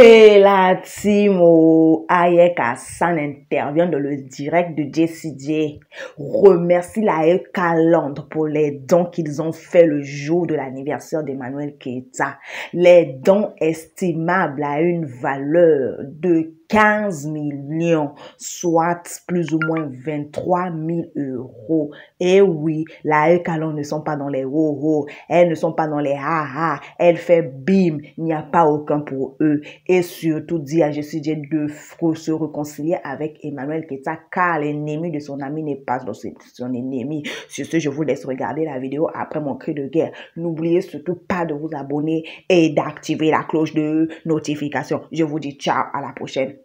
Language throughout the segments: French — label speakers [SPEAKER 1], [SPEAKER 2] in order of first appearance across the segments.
[SPEAKER 1] Et la team Ayek Hassan intervient dans le direct de JCJ. Remercie la Calandre pour les dons qu'ils ont fait le jour de l'anniversaire d'Emmanuel Keita. Les dons estimables à une valeur de 15 millions, soit plus ou moins 23 000 euros. Et oui, la Calandre ne sont pas dans les ho-ho, elles ne sont pas dans les ha-ha, elles fait bim, il n'y a pas aucun pour eux. Et surtout dit à JCJ de se réconcilier avec Emmanuel Keita car l'ennemi de son ami n'est pas son ennemi. Sur ce, je vous laisse regarder la vidéo après mon cri de guerre. N'oubliez surtout pas de vous abonner et d'activer la cloche de notification. Je vous dis ciao, à la prochaine.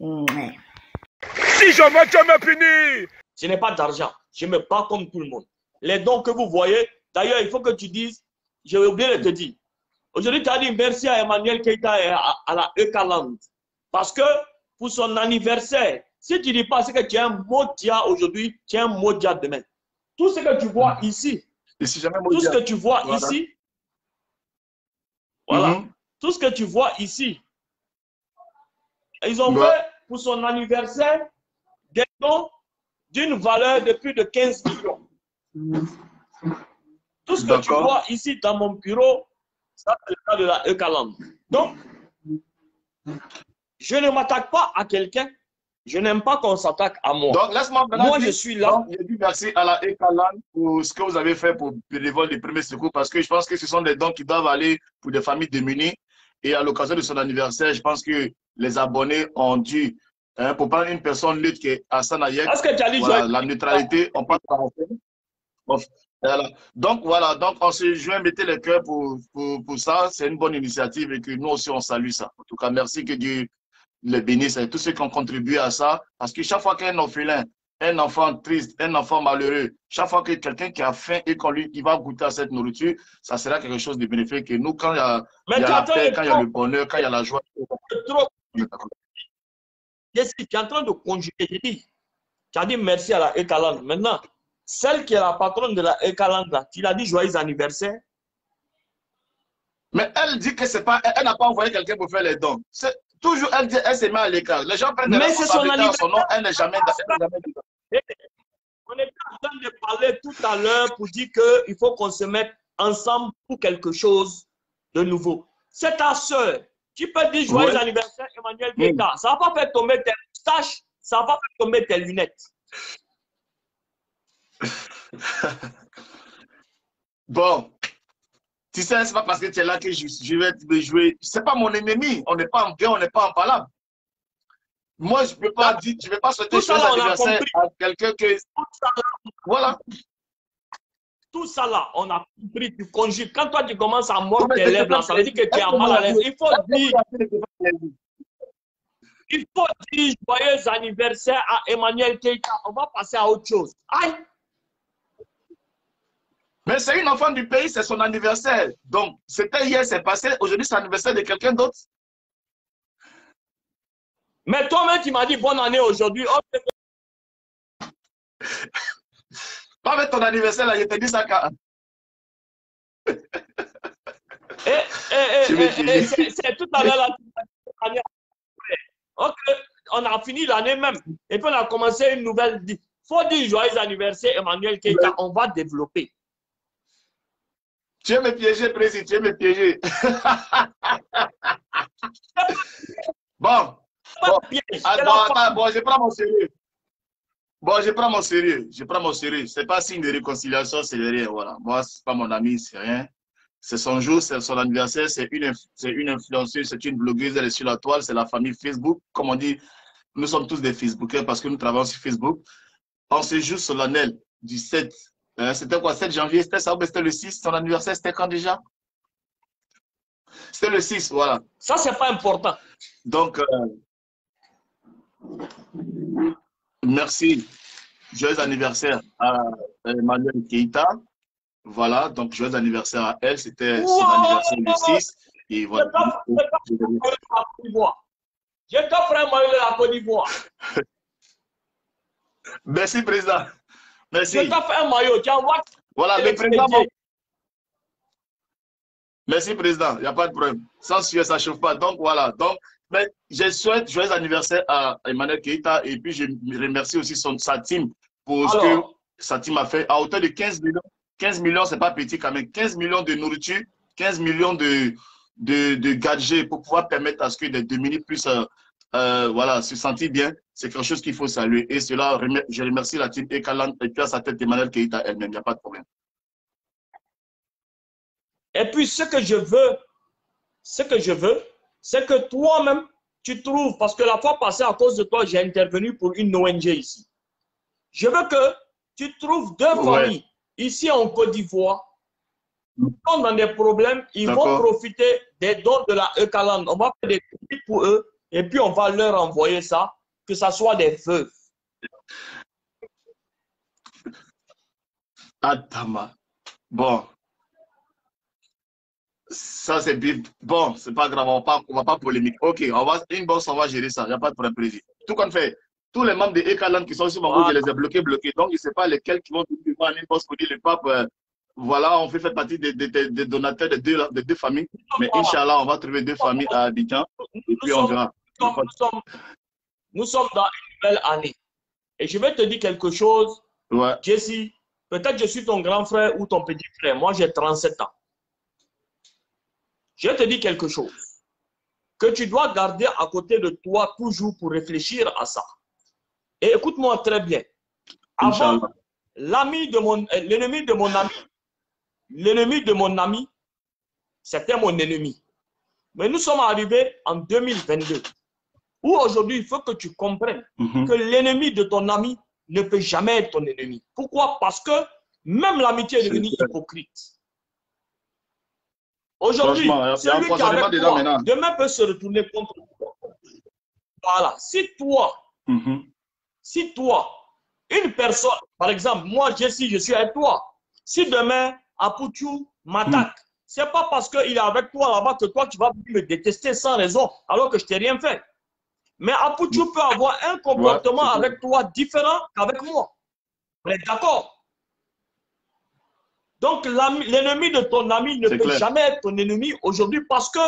[SPEAKER 2] Si jamais tu me punis,
[SPEAKER 3] ce n'est pas d'argent. Je me bats comme tout le monde. Les dons que vous voyez, d'ailleurs, il faut que tu dises, j'ai oublié de te dire. Aujourd'hui, tu as dit merci à Emmanuel Keita et à la Ekaland. Parce que pour son anniversaire, si tu ne dis pas ce que tu as un mot dia aujourd'hui, tu as un mot dia demain. Tout ce que tu vois ici,
[SPEAKER 2] si jamais
[SPEAKER 3] tout ce que tu vois
[SPEAKER 2] voilà.
[SPEAKER 3] ici, voilà, tout ce que tu vois ici, ils ont fait pour son anniversaire des dons d'une valeur de plus de 15 millions. Tout ce que tu vois ici dans mon bureau, ça c'est le cas de la Ekaland. Donc, je ne m'attaque pas à quelqu'un. Je n'aime pas qu'on s'attaque à moi.
[SPEAKER 2] Donc, laisse-moi
[SPEAKER 3] moi, je suis là.
[SPEAKER 2] Donc, je dis merci à la Ekaland pour ce que vous avez fait pour les vols des premiers secours parce que je pense que ce sont des dons qui doivent aller pour des familles démunies. Et à l'occasion de son anniversaire, je pense que les abonnés ont dû, pour prendre une personne neutre qui est Hassan Ayek, voilà, la neutralité, on passe par voilà. Donc, voilà, donc on se joint, mettez les cœurs pour ça. C'est une bonne initiative et que nous aussi, on salue ça. En tout cas, merci, que Dieu les bénisse et tous ceux qui ont contribué à ça. Parce que chaque fois qu'un orphelin, un enfant triste, un enfant malheureux, chaque fois que quelqu'un qui a faim et qu'il va goûter à cette nourriture, ça sera quelque chose de bénéfique. Et nous, quand il y a la paix, quand il y a le bonheur, quand il y a la joie.
[SPEAKER 3] Qu'est-ce que tu es en train de conjuguer? Tu as dit merci à la Ekaland. Maintenant, celle qui est la patronne de la Ekaland, tu l'as dit joyeux anniversaire.
[SPEAKER 2] Mais elle dit que c'est pas, elle n'a pas envoyé quelqu'un pour faire les dons. Toujours, elle dit, elle se met à l'écart. Les gens prennent des responsabilités à son nom, elle n'est jamais dedans.
[SPEAKER 3] On est en train de parler tout à l'heure pour dire qu'il faut qu'on se mette ensemble pour quelque chose de nouveau. C'est ta soeur. Tu peux dire joyeux anniversaire, Emmanuel Keita. Ça ne va pas faire tomber tes moustaches, ça ne va pas faire tomber tes lunettes.
[SPEAKER 2] Bon. Tu sais, c'est pas parce que tu es là que je vais te jouer. C'est pas mon ennemi. On n'est pas en guerre, on n'est pas en palabre. Moi, je ne peux pas dire, je ne vais pas souhaiter joyeux anniversaire à quelqu'un que. Voilà.
[SPEAKER 3] Tout ça là, on a compris, tu conjugues. Quand toi tu commences à mordre tes lèvres, là, ça veut dire que tu es mal à l'aise. Il faut dire joyeux anniversaire à Emmanuel Keita. On va passer à autre chose. Aïe!
[SPEAKER 2] Mais c'est une enfant du pays, c'est son anniversaire. Donc, c'était hier, c'est passé. Aujourd'hui, c'est l'anniversaire de quelqu'un d'autre.
[SPEAKER 3] Mais toi-même, tu m'as dit bonne année aujourd'hui.
[SPEAKER 2] Pas avec ton anniversaire, là, je te dis ça quand.
[SPEAKER 3] C'est tout à l'heure là. Ok, on a fini l'année même. Et puis on a commencé une nouvelle. Il faut dire joyeux anniversaire, Emmanuel Keita. On va développer.
[SPEAKER 2] Tu veux me piéger, président, tu veux me piéger. Bon, je prends mon sérieux. Bon, je prends mon sérieux. Je prends mon sérieux. Ce n'est pas signe de réconciliation, c'est rien. Voilà. Moi, ce n'est pas mon ami, c'est rien. C'est son jour, c'est son anniversaire, c'est une influenceuse, c'est une blogueuse, elle est sur la toile, c'est la famille Facebook. Comme on dit, nous sommes tous des Facebookers parce que nous travaillons sur Facebook. En ce jour solennel du 7. C'était quoi, 7 janvier? C'était ça ou c'était le 6? Son anniversaire, c'était quand déjà? C'était le 6, voilà.
[SPEAKER 3] Ça, c'est pas important.
[SPEAKER 2] Donc, merci. Joyeux anniversaire à Emmanuel Keita. Voilà, donc joyeux anniversaire à elle. C'était son anniversaire le 6. Et voilà.
[SPEAKER 3] Je t'offre un maillot de la Côte d'Ivoire.
[SPEAKER 2] Merci, président. Merci.
[SPEAKER 3] Je t'offre un maillot. Tu envoies.
[SPEAKER 2] Voilà, le président. Merci, président. Il n'y a pas de problème. Sans suer, ça ne chauffe pas. Donc, voilà. Donc, Mais je souhaite joyeux anniversaire à Emmanuel Keïta et puis je remercie aussi sa team pour ce que sa team a fait à hauteur de 15 millions. 15 millions, c'est pas petit quand même. 15 millions de nourriture, 15 millions de gadgets pour pouvoir permettre à ce que les démunis puissent voilà, se sentir bien. C'est quelque chose qu'il faut saluer. Et cela, je remercie la team Ekaland et puis à sa tête Emmanuel Keïta elle-même. Il n'y a pas de problème.
[SPEAKER 3] Et puis, ce que je veux, c'est que toi-même, tu trouves, parce que la fois passée, à cause de toi, j'ai intervenu pour une ONG ici. Je veux que tu trouves deux familles ici en Côte d'Ivoire. Ils sont dans des problèmes, ils vont profiter des dons de la Ekaland. On va faire des trucs pour eux et puis on va leur envoyer ça, que ce soit des veuves.
[SPEAKER 2] Adama. Bon. Ça, c'est bon, c'est pas grave, on va pas polémique. Ok, inbox, on va gérer ça, il n'y a pas de problème, président. Tout compte fait, tous les membres de Ekaland qui sont sur mon groupe, je les ai bloqués. Donc, je ne sais pas lesquels qui vont venir en inbox pour dire le pape, voilà, on fait partie des donateurs de deux familles. Mais Inch'Allah, on va trouver deux familles à Abidjan et puis on verra.
[SPEAKER 3] Nous sommes dans une nouvelle année. Et je vais te dire quelque chose, Jesse, peut-être je suis ton grand frère ou ton petit frère. Moi, j'ai 37 ans. Je te dis quelque chose que tu dois garder à côté de toi toujours pour réfléchir à ça. Et écoute-moi très bien. Avant, l'ennemi de mon ami, c'était mon ennemi. Mais nous sommes arrivés en 2022, où aujourd'hui, il faut que tu comprennes que l'ennemi de ton ami ne peut jamais être ton ennemi. Pourquoi? Parce que même l'amitié est devenue hypocrite. Aujourd'hui, celui qui est avec toi, demain peut se retourner contre toi. Voilà. Si toi, une personne, par exemple, moi, Jesse, je suis avec toi. Si demain, Apoutou m'attaque, c'est pas parce qu'il est avec toi là-bas que toi, tu vas me détester sans raison, alors que je t'ai rien fait. Mais Apoutou peut avoir un comportement avec toi différent qu'avec moi. On est d'accord? Donc, l'ennemi de ton ami ne peut jamais être ton ennemi aujourd'hui parce que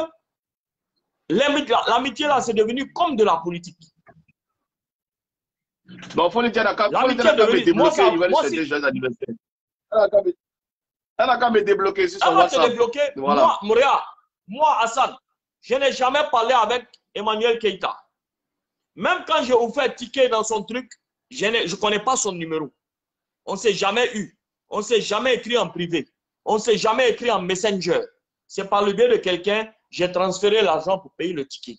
[SPEAKER 3] l'amitié là, c'est devenu comme de la politique.
[SPEAKER 2] Bon, il faut le dire à l'amitié est devenue... Elle a qu'à me débloquer sur son WhatsApp.
[SPEAKER 3] Voilà. Moi, Hassan, je n'ai jamais parlé avec Emmanuel Keïta. Même quand j'ai offert ticket dans son truc, je ne connais pas son numéro. On ne s'est jamais eu. On ne s'est jamais écrit en privé. On ne s'est jamais écrit en messenger. C'est par le biais de quelqu'un, j'ai transféré l'argent pour payer le ticket.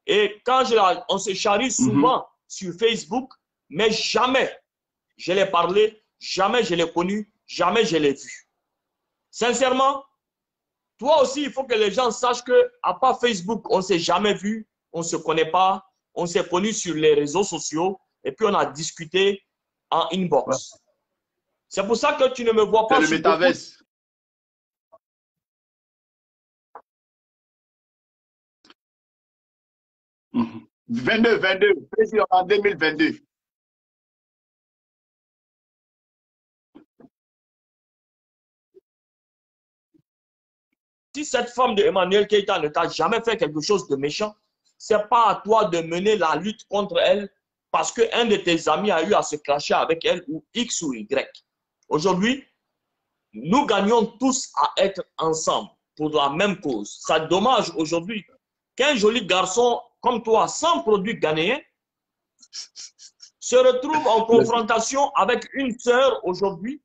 [SPEAKER 3] Et quand on se charrie souvent sur Facebook, mais jamais je l'ai parlé, jamais je l'ai connu, jamais je l'ai vu. Sincèrement, toi aussi, il faut que les gens sachent qu'à part Facebook, on ne s'est jamais vu, on ne se connaît pas, on s'est connus sur les réseaux sociaux et puis on a discuté en inbox. C'est pour ça que tu ne me vois pas.
[SPEAKER 2] C'est le métaverse. 22, président en 2022.
[SPEAKER 3] Si cette femme de Emmanuel Keïta ne t'a jamais fait quelque chose de méchant, ce n'est pas à toi de mener la lutte contre elle parce qu'un de tes amis a eu à se clasher avec elle ou X ou Y. Aujourd'hui, nous gagnons tous à être ensemble pour la même cause. C'est dommage aujourd'hui qu'un joli garçon comme toi, sans produit ghanéen, se retrouve en confrontation avec une sœur aujourd'hui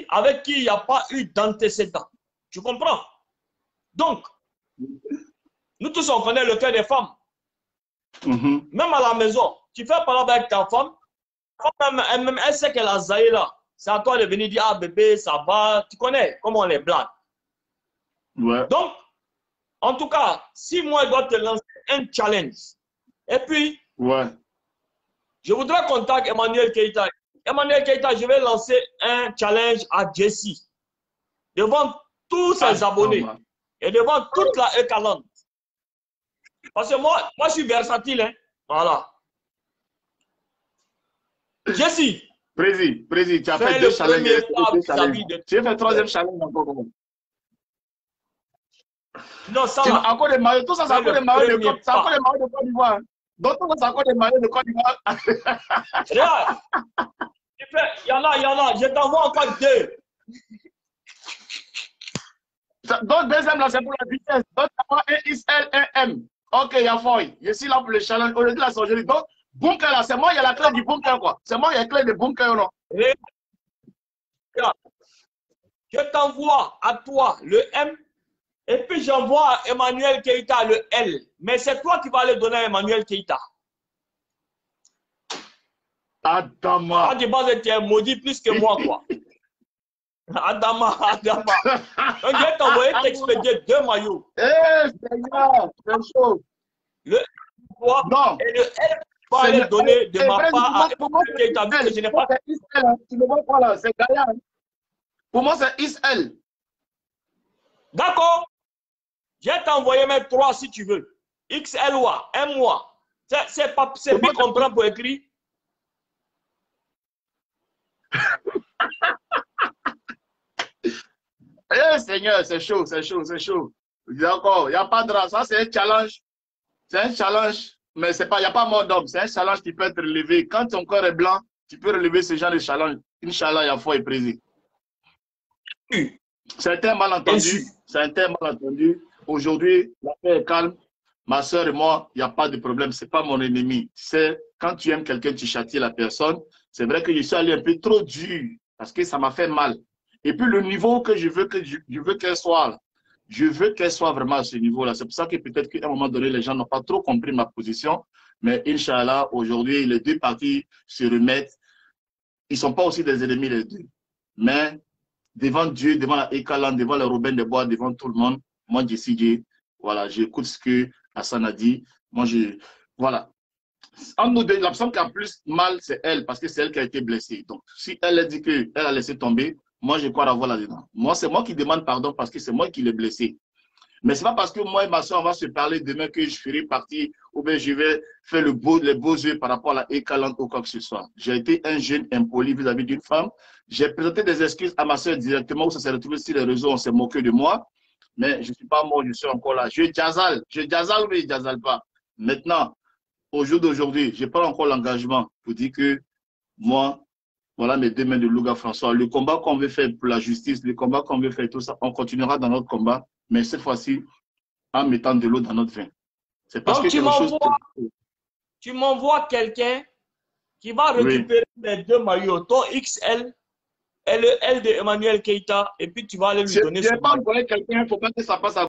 [SPEAKER 3] avec qui il n'y a pas eu d'antécédent. Tu comprends? Donc, nous tous, on connaît le cœur des femmes. Même à la maison, tu fais par exemple avec ta femme, elle sait qu'elle a zaï là. C'est à toi de venir dire, ah bébé, ça va. Tu connais comment on les blague. Donc, en tout cas, si moi, je dois te lancer un challenge, et puis, je voudrais contacter Emmanuel Keïta. Emmanuel Keïta, je vais lancer un challenge à Jesse, devant tous ses abonnés, et devant toute la Ekaland. Parce que moi, je suis versatile. Hein? Voilà. Jesse.
[SPEAKER 2] Président, tu as fait deux challenges. Tu as fait le troisième challenge encore.
[SPEAKER 3] Non, ça va.
[SPEAKER 2] Encore des maillots, tout ça, c'est encore des maillots de Côte d'Ivoire. Donc, tout ça, c'est encore des maillots de Côte d'Ivoire.
[SPEAKER 3] Regarde. Il y en a. Je t'envoie encore 2.
[SPEAKER 2] Donc, deuxième, là, c'est pour la vitesse. Donc, un XL, un M. Ok, il y a Foy. Je suis là pour le challenge. Aujourd'hui, là, c'est aujourd'hui. Donc, bunker, là, c'est moi, il y a la clé du bunker, quoi. C'est moi, il y a la clé du bunker, non?
[SPEAKER 3] Regarde. Je t'envoie à toi le M. Et puis j'envoie à Emmanuel Keïta le L. Mais c'est toi qui vas le donner à Emmanuel Keïta.
[SPEAKER 2] Adama.
[SPEAKER 3] Ah, tu penses que tu es maudit plus que moi, quoi. Adama. Donc je vais t'envoyer t'expédier 2 maillots.
[SPEAKER 2] Eh, Seigneur, c'est chaud.
[SPEAKER 3] Le M
[SPEAKER 2] Non.
[SPEAKER 3] et le L, tu vas le donner de ma part à Emmanuel Keïta. Vu que je n'ai pas...
[SPEAKER 2] Tu ne vois pas là, c'est Gaïa. Pour moi, c'est Israël.
[SPEAKER 3] D'accord. Je vais t'envoyer même 3 si tu veux. XL ou M ou c'est plus comprendre pour écrire.
[SPEAKER 2] Eh Seigneur, c'est chaud, c'est chaud, c'est chaud. D'accord, il n'y a pas de race. Ça, c'est un challenge. C'est un challenge, mais il n'y a pas mort d'homme. C'est un challenge qui peut être relevé. Quand ton corps est blanc, tu peux relever ce genre de challenge. Inch'Allah, il y a foi et précis. C'est un malentendu. C'est un malentendu. Aujourd'hui, la paix est calme. Ma soeur et moi, il n'y a pas de problème. Ce n'est pas mon ennemi. C'est quand tu aimes quelqu'un, tu châties la personne. C'est vrai que je suis allé un peu trop dur parce que ça m'a fait mal. Et puis le niveau que je veux qu'elle soit, je veux qu'elle soit vraiment à ce niveau-là. C'est pour ça que peut-être qu'à un moment donné, les gens n'ont pas trop compris ma position. Mais Inch'Allah, aujourd'hui, les deux parties se remettent. Ils ne sont pas aussi des ennemis, les deux. Mais devant Dieu, devant la Ekalan, devant les Robin des Bois, devant tout le monde, moi, JCJ, voilà, j'écoute ce que Hassan a dit. Moi, voilà. En nous deux, la personne qui a plus mal, c'est elle, parce que c'est elle qui a été blessée. Donc, si elle a dit qu'elle a laissé tomber, moi, je crois la voir là-dedans. Moi, c'est moi qui demande pardon parce que c'est moi qui l'ai blessé. Mais ce n'est pas parce que moi et ma soeur, on va se parler demain que je ferai partie ou bien je vais faire les beaux yeux par rapport à la Ekalan ou quoi que ce soit. J'ai été un jeune impoli vis-à-vis d'une femme. J'ai présenté des excuses à ma soeur directement où ça s'est retrouvé sur les réseaux, on s'est moqué de moi. Mais je ne suis pas mort, je suis encore là. Je jazale ou je jazale pas. Maintenant, au jour d'aujourd'hui, je prends encore l'engagement pour dire que moi, voilà mes 2 mains de Louga François. Le combat qu'on veut faire pour la justice, le combat qu'on veut faire, tout ça, on continuera dans notre combat, mais cette fois-ci, en mettant de l'eau dans notre vin. C'est parce
[SPEAKER 3] donc,
[SPEAKER 2] que
[SPEAKER 3] tu m'envoies quelqu'un qui va récupérer les 2 maillots, ton XL et le L de Emmanuel Keïta, et puis tu vas aller lui donner.
[SPEAKER 2] Je ne vais pas envoyer quelqu'un, il ne faut pas que ça passe à